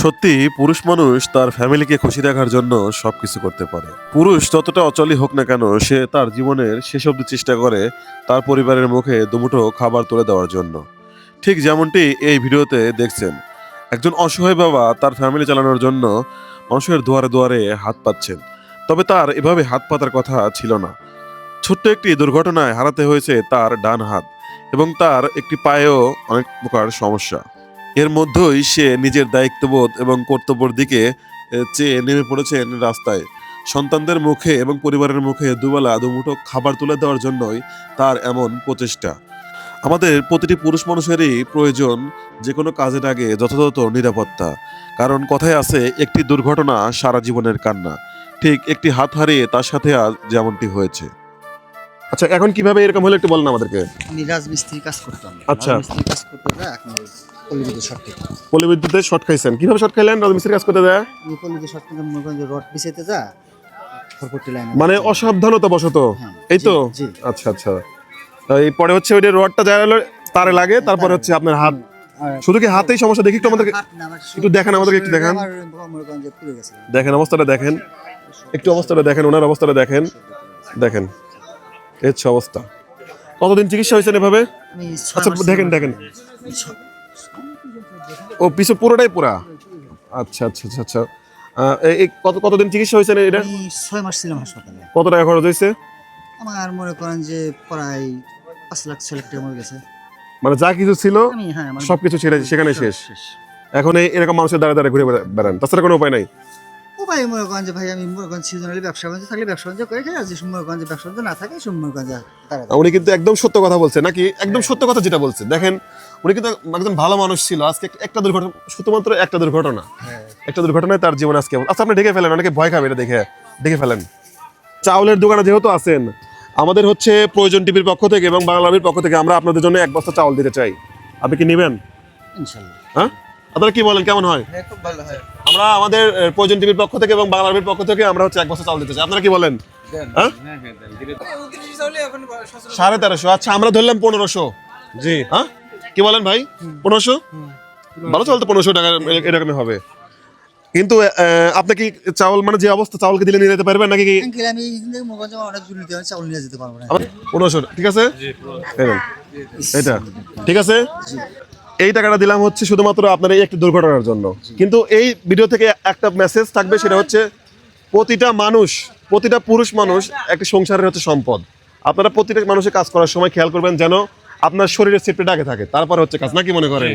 সত্যি পুরুষ মানুষ তার ফ্যামিলিকে খুশি রাখার জন্য সবকিছু করতে পারে। পুরুষ যতটা অচলই হোক না কেন, সে তার জীবনের শেষ অবধি চেষ্টা করে তার পরিবারের মুখে দুমুঠো খাবার তুলে দেওয়ার জন্য। ঠিক যেমনটি এই ভিডিওতে দেখছেন, একজন অসহায় বাবা তার ফ্যামিলি চালানোর জন্য মানুষের দুয়ারে দুয়ারে হাত পাচ্ছেন। তবে তার এভাবে হাত পাতার কথা ছিল না। ছোট্ট একটি দুর্ঘটনায় হারাতে হয়েছে তার ডান হাত এবং তার একটি পায়েও অনেক প্রকার সমস্যা। এর মধ্যেই সে নিজের দায়িত্ববোধ এবং কর্তব্যের দিকে চেয়ে নেমে পড়েছেন রাস্তায়। সন্তানদের মুখে এবং পরিবারের মুখে দুবেলা দুমুঠো খাবার তুলে দেওয়ার জন্যই তার এমন প্রচেষ্টা। আমাদের প্রতিটি পুরুষ মানুষেরই প্রয়োজন যে কোনো কাজের আগে যথাযথ নিরাপত্তা। কারণ কথায় আছে, একটি দুর্ঘটনা সারা জীবনের কান্না। ঠিক একটি হাত হারিয়ে তার সাথে আজ যেমনটি হয়েছে। আচ্ছা, এখন কিভাবে এরকম হলো একটু বলেন আমাদেরকে। আমি রাজমিস্ত্রি কাজ করতাম। আচ্ছা। রাজমিস্ত্রি কাজ করতে যায় এখন পল্লীবিদ্যুৎ শর্ট খেতে। পল্লীবিদ্যুতে শর্ট খাইছেন, কিভাবে শর্ট খাইলেন রাজমিস্ত্রির কাজ করতে দেয়? আমি পল্লীবিদ্যুৎ শর্ট খেতে মনে করেন যে রড পিছাইতে যা খড়পট্টি লাইনে মানে অসাবধানতা বশত, হ্যাঁ, এই তো? জি। আচ্ছা আচ্ছা। এই পরে হচ্ছে ওই যে রডটা যায় হলো তারে লাগে, তারপরে হচ্ছে আপনার হাত, শুধু কি হাতেই সমস্যা? দেখি একটু আমাদেরকে, একটু দেখান আমাদেরকে, একটু দেখান। আমার মনে করেন যে পুড়ে গেছে। দেখেন অবস্থাটা, দেখেন একটু অবস্থাটা দেখেন, ওনার অবস্থাটা দেখেন, দেখেন এই হচ্ছে অবস্থা। কতদিন চিকিৎসা হয়েছেন এভাবে? আমি আচ্ছা দেখেন দেখেন, ও পিছু পুরোটাই পুরা। আচ্ছা আচ্ছা আচ্ছা আচ্ছা। এই কতদিন চিকিৎসা হয়েছেন এটা? আমি 6 মাস ছিলাম হাসপাতালে। কত টাকা খরচ হয়েছে? আমার মনে করেন যে প্রায় 5 লাখ 6 লাখ টাকা মরে গেছে। মানে যা কিছু ছিল আমি আমার সবকিছু ছেড়ে সেখানে শেষ। এখন এরকম মানুষের দ্বারা দ্বারা ঘুরে বেড়ান, তাছাড়া কোনো উপায় নাই। উপায় মনে করেন যে ভাই আমি মনে করেন সিজনালি ব্যবসা বাণিজ্য থাকলে ব্যবসা বাণিজ্য করে খাই, আর যে মনে করেন যে ব্যবসা বাণিজ্য না থাকে সে মনে করেন যে তারা উনি কিন্তু একদম সত্য কথা বলছেন, নাকি একদম সত্য কথা যেটা বলছে। দেখেন উনি কিন্তু একজন ভালো মানুষ ছিল, আজকে একটা দুর্ঘটনা, শুধুমাত্র একটা দুর্ঘটনা, একটা দুর্ঘটনায় তার জীবন আজকে। আচ্ছা আপনি ঢেকে ফেলেন, অনেকে ভয় খাবে এটা দেখে ফেলেন। চাউলের দোকানে যেহেতু আছেন, আমাদের হচ্ছে প্রয়োজন টিভির পক্ষ থেকে এবং বাংলা আর্মির পক্ষ থেকে আমরা আপনাদের জন্য 1 বস্তা চাউল দিতে চাই। আপনি কি নেবেন? ইনশাআল্লাহ। হ্যাঁ, আপনারা কি বলেন, কেমন হয়? হ্যাঁ, খুব ভালো হয়। আমরা আমাদের প্রয়োজন টিভির পক্ষ থেকে এবং বাংলা আর্মির পক্ষ থেকে আমরা হচ্ছে 1 বস্তা চাউল দিতে চাই। আপনারা কি বলেন? হ্যাঁ, 1350। আচ্ছা আমরা ধরলাম 1500। জি হ্যাঁ, কি বলেন ভাই? 1500 ভালো চাউল তো 1500 টাকা এরকমই হবে। কিন্তু আপনি কি চাউল, মানে যে অবস্থা চাউলকে দিলে নিয়ে যেতে পারবেন নাকি? আঙ্কেল আমি মনে করেন যে অনেক দূর নিতে হবে, চাউল নিয়ে যেতে পারবো না। 1500 ঠিক আছে? এটা ঠিক আছে। এই টাকাটা দিলাম হচ্ছে শুধুমাত্র আপনার এই একটি দুর্ঘটনার জন্য। কিন্তু এই ভিডিও থেকে একটা মেসেজ থাকবে, সেটা হচ্ছে প্রতিটা মানুষ, প্রতিটা পুরুষ মানুষ একটি সংসারের হচ্ছে সম্পদ। আপনারা প্রতিটা মানুষের কাজ করার সময় খেয়াল করবেন যেন আপনার শরীরের সেফটিটা আগে থাকে, তারপরে হচ্ছে কাজ, নাকি মনে করেন?